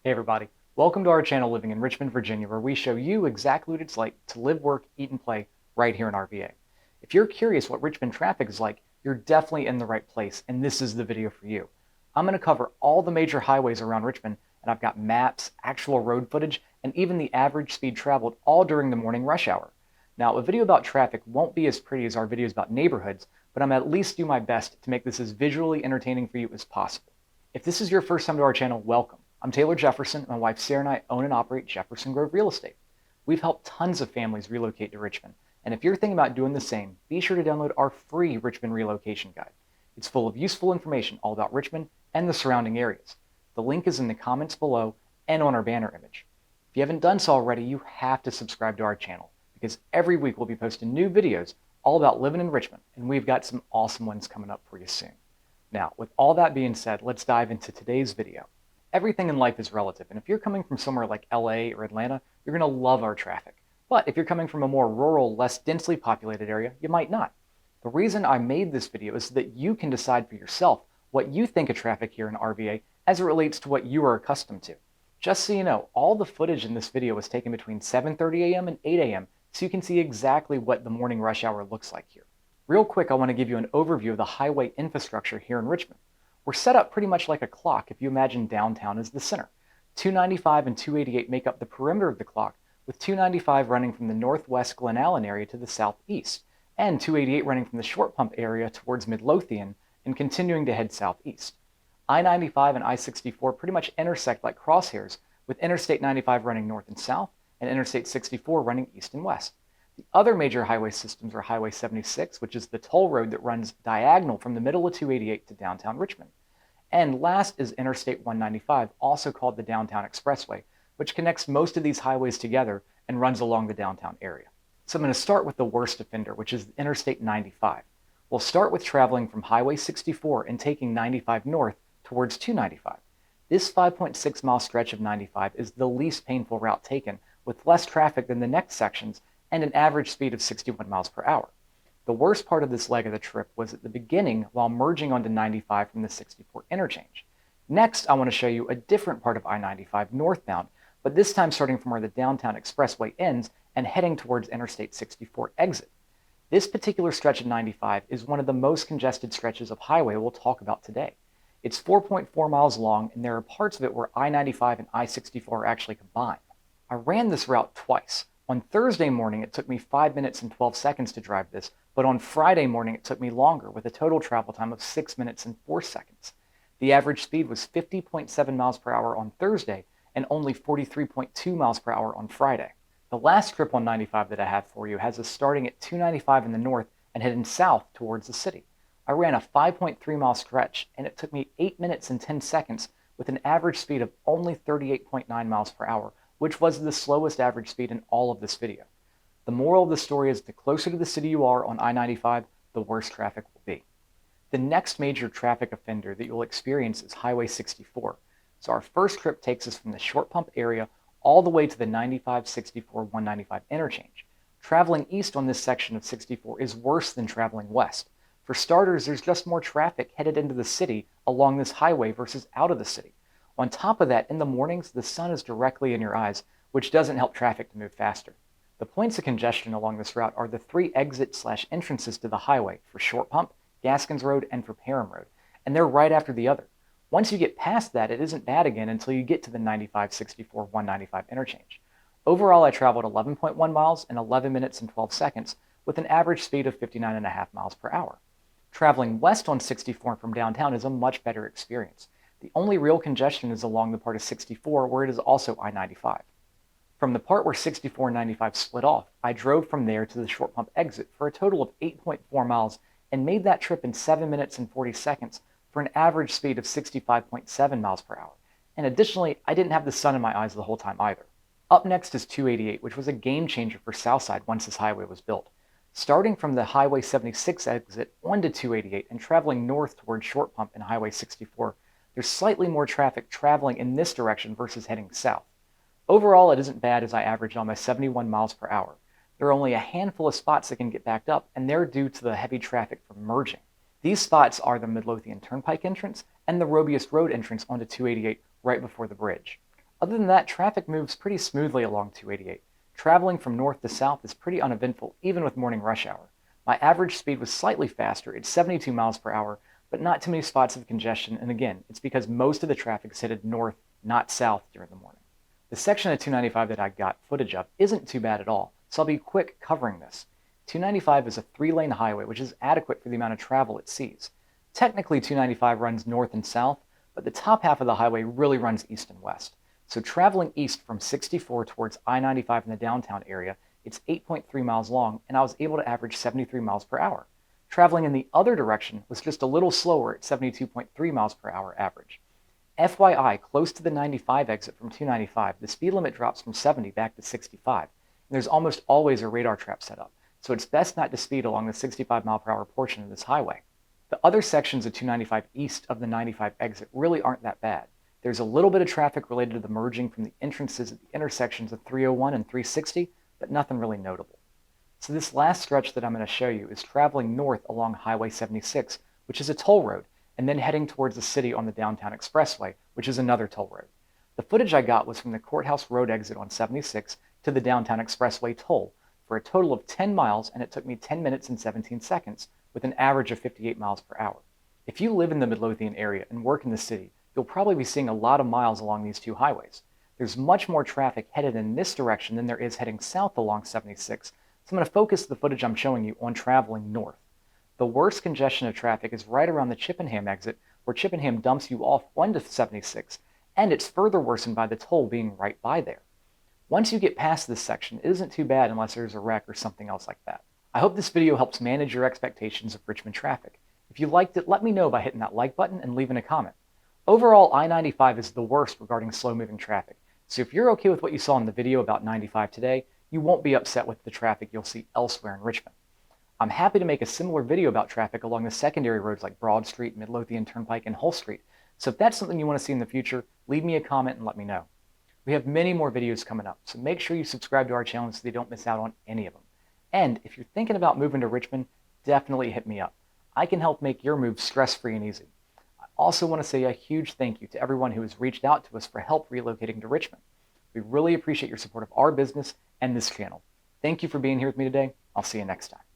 Hey everybody, welcome to our channel Living in Richmond, Virginia, where we show you exactly what it's like to live, work, eat, and play right here in RVA. If you're curious what Richmond traffic is like, you're definitely in the right place, and this is the video for you. I'm going to cover all the major highways around Richmond, and I've got maps, actual road footage, and even the average speed traveled all during the morning rush hour. Now, a video about traffic won't be as pretty as our videos about neighborhoods, but I'm at least do my best to make this as visually entertaining for you as possible. If this is your first time to our channel, welcome. I'm Taylor Jefferson, and my wife Sarah and I own and operate Jefferson Grove Real Estate. We've helped tons of families relocate to Richmond, and if you're thinking about doing the same, be sure to download our free Richmond Relocation Guide. It's full of useful information all about Richmond and the surrounding areas. The link is in the comments below and on our banner image. If you haven't done so already, you have to subscribe to our channel, because every week we'll be posting new videos all about living in Richmond, and we've got some awesome ones coming up for you soon. Now, with all that being said, let's dive into today's video. Everything in life is relative, and if you're coming from somewhere like LA or Atlanta, you're going to love our traffic. But if you're coming from a more rural, less densely populated area, you might not. The reason I made this video is so that you can decide for yourself what you think of traffic here in RVA as it relates to what you are accustomed to. Just so you know, all the footage in this video was taken between 7:30 a.m. and 8 a.m., so you can see exactly what the morning rush hour looks like here. Real quick, I want to give you an overview of the highway infrastructure here in Richmond. We're set up pretty much like a clock if you imagine downtown as the center. 295 and 288 make up the perimeter of the clock, with 295 running from the northwest Glen Allen area to the southeast, and 288 running from the Short Pump area towards Midlothian and continuing to head southeast. I-95 and I-64 pretty much intersect like crosshairs, with Interstate 95 running north and south, and Interstate 64 running east and west. The other major highway systems are Highway 76, which is the toll road that runs diagonal from the middle of 288 to downtown Richmond. And last is Interstate 195, also called the Downtown Expressway, which connects most of these highways together and runs along the downtown area. So I'm going to start with the worst offender, which is Interstate 95. We'll start with traveling from Highway 64 and taking 95 north towards 295. This 5.6 mile stretch of 95 is the least painful route taken, with less traffic than the next sections and an average speed of 61 miles per hour. The worst part of this leg of the trip was at the beginning while merging onto 95 from the 64 interchange. Next, I want to show you a different part of I-95 northbound, but this time starting from where the Downtown Expressway ends and heading towards Interstate 64 exit. This particular stretch of 95 is one of the most congested stretches of highway we'll talk about today. It's 4.4 miles long, and there are parts of it where I-95 and I-64 are actually combined. I ran this route twice. On Thursday morning, it took me 5 minutes and 12 seconds to drive this, but on Friday morning, it took me longer, with a total travel time of 6 minutes and 4 seconds. The average speed was 50.7 miles per hour on Thursday and only 43.2 miles per hour on Friday. The last trip on 95 that I have for you has us starting at 295 in the north and heading south towards the city. I ran a 5.3 mile stretch, and it took me 8 minutes and 10 seconds with an average speed of only 38.9 miles per hour, which was the slowest average speed in all of this video. The moral of the story is the closer to the city you are on I-95, the worse traffic will be. The next major traffic offender that you'll experience is Highway 64. So our first trip takes us from the Short Pump area all the way to the 95, 64, 195 interchange. Traveling east on this section of 64 is worse than traveling west. For starters, there's just more traffic headed into the city along this highway versus out of the city. On top of that, in the mornings, the sun is directly in your eyes, which doesn't help traffic to move faster. The points of congestion along this route are the 3 exit/entrances to the highway for Short Pump, Gaskins Road, and for Parham Road, and they're right after the other. Once you get past that, it isn't bad again until you get to the 95, 64, 195 interchange. Overall, I traveled 11.1 miles in 11 minutes and 12 seconds with an average speed of 59.5 miles per hour. Traveling west on 64 from downtown is a much better experience. The only real congestion is along the part of 64 where it is also I-95. From the part where 64 and 95 split off, I drove from there to the Short Pump exit for a total of 8.4 miles and made that trip in 7 minutes and 40 seconds for an average speed of 65.7 miles per hour. And additionally, I didn't have the sun in my eyes the whole time either. Up next is 288, which was a game changer for Southside once this highway was built. Starting from the Highway 76 exit onto 288 and traveling north towards Short Pump and Highway 64, there's slightly more traffic traveling in this direction versus heading south. Overall, it isn't bad as I averaged almost 71 miles per hour. There are only a handful of spots that can get backed up, and they're due to the heavy traffic from merging. These spots are the Midlothian Turnpike entrance and the Robious Road entrance onto 288 right before the bridge. Other than that, traffic moves pretty smoothly along 288. Traveling from north to south is pretty uneventful, even with morning rush hour. My average speed was slightly faster at 72 miles per hour, but not too many spots of congestion, and again, it's because most of the traffic is headed north, not south during the morning. The section of 295 that I got footage of isn't too bad at all, so I'll be quick covering this. 295 is a 3-lane highway, which is adequate for the amount of travel it sees. Technically, 295 runs north and south, but the top half of the highway really runs east and west. So traveling east from 64 towards I-95 in the downtown area, it's 8.3 miles long, and I was able to average 73 miles per hour. Traveling in the other direction was just a little slower at 72.3 miles per hour average. FYI, close to the 95 exit from 295, the speed limit drops from 70 back to 65, and there's almost always a radar trap set up, so it's best not to speed along the 65 mile per hour portion of this highway. The other sections of 295 east of the 95 exit really aren't that bad. There's a little bit of traffic related to the merging from the entrances at the intersections of 301 and 360, but nothing really notable. So this last stretch that I'm going to show you is traveling north along Highway 76, which is a toll road, and then heading towards the city on the Downtown Expressway, which is another toll road. The footage I got was from the Courthouse Road exit on 76 to the Downtown Expressway toll for a total of 10 miles, and it took me 10 minutes and 17 seconds with an average of 58 miles per hour. If you live in the Midlothian area and work in the city, you'll probably be seeing a lot of miles along these two highways. There's much more traffic headed in this direction than there is heading south along 76, so I'm going to focus the footage I'm showing you on traveling north. The worst congestion of traffic is right around the Chippenham exit, where Chippenham dumps you off onto 76, and it's further worsened by the toll being right by there. Once you get past this section, it isn't too bad unless there's a wreck or something else like that. I hope this video helps manage your expectations of Richmond traffic. If you liked it, let me know by hitting that like button and leaving a comment. Overall, I-95 is the worst regarding slow-moving traffic, so if you're okay with what you saw in the video about 95 today, you won't be upset with the traffic you'll see elsewhere in Richmond. I'm happy to make a similar video about traffic along the secondary roads like Broad Street, Midlothian Turnpike, and Hull Street, so if that's something you want to see in the future, leave me a comment and let me know. We have many more videos coming up, so make sure you subscribe to our channel so you don't miss out on any of them. And if you're thinking about moving to Richmond, definitely hit me up. I can help make your move stress-free and easy. I also want to say a huge thank you to everyone who has reached out to us for help relocating to Richmond. We really appreciate your support of our business and this channel. Thank you for being here with me today. I'll see you next time.